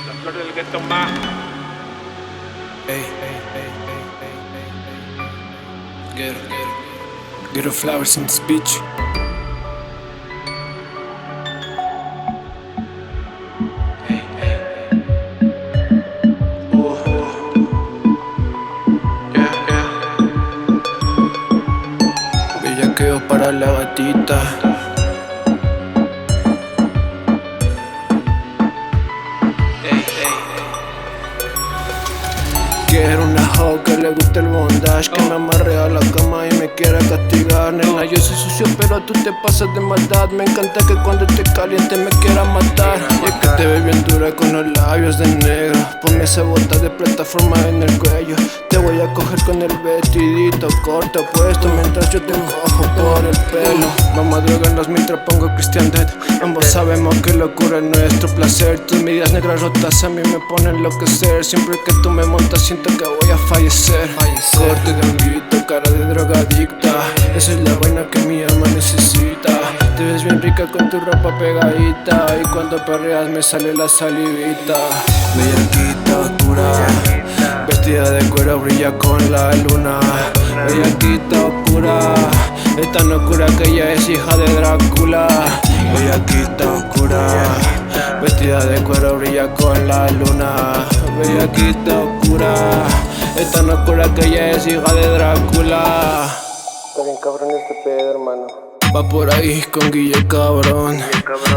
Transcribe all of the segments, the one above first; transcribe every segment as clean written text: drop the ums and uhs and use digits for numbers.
La flor del gueto más. Ghetto flowers in this bitch. Bellaqueo para la gatita. Quiero una hoe que le guste el bondage, que me amarre a la cama y me quiera castigar. Nena, yo soy sucio pero tú te pasas de maldad. Me encanta que cuando te caliente me quiera matar. Y es que te ves bien dura con los labios de negro. Ponme esa bota de plataforma en el cuello. Te voy a coger con el vestidito corto puesto mientras yo te cojo por el pelo. Vamos a drogarnos mientras pongo Christian Dead. Ambos sabemos que locura es nuestro placer. Tus medias negras rotas a mí me ponen enloquecer. Siempre que tú me montas siento que voy a fallecer. Corte de honguito, cara de drogadicta. Esa es la vaina que mi alma necesita. Te ves bien rica con tu ropa pegadita. Y cuando perreas me sale la salivita. Bellaquita oscura, vestida de cuero brilla con la luna. Bellaquita oscura, es tan oscura que ella es hija de Drácula. Bellaquita oscura, vestida de cuero brilla con la luna. Bellaquita oscura, es tan oscura que ella es hija de Drácula. Está bien cabrón este pedo, hermano. Va por ahí con Guille cabrón.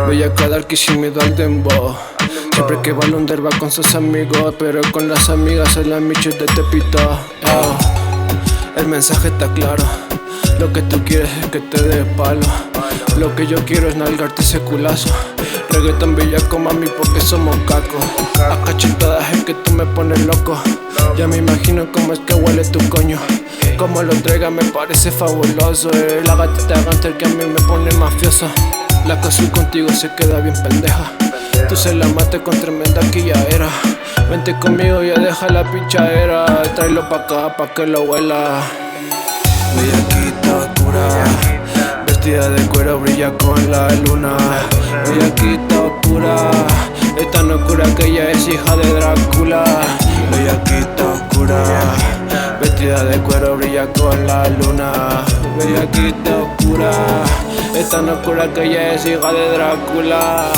Bellaca dar que sin miedo al dembow. Siempre que va al under va con sus amigos, pero con las amigas es la micho de Tepito. El mensaje está claro. Lo que tú quieres es que te dé palo. Lo que yo quiero es nalgarte ese culazo. Reggaeton bellaco mami porque somos cacos. A cachetadas es que tú me pones loco. Ya me imagino cómo es que huele tu coño. Como lo entrega me parece fabuloso. La gatita Gunter que a mí me pone mafioso. La que soy contigo se queda bien pendeja. Tú se la maté con tremenda quillaera. Vente conmigo y deja la pinchadera. Tráelo pa' acá pa' que lo huela. Bellaquita oscura, vestida de cuero brilla con la luna. Bellaquita oscura, es tan oscura que ella es hija de Drácula. Bellaquita oscura, vestida de cuero brilla con la luna. Bellaquita oscura, es tan oscura que ella es hija de Drácula.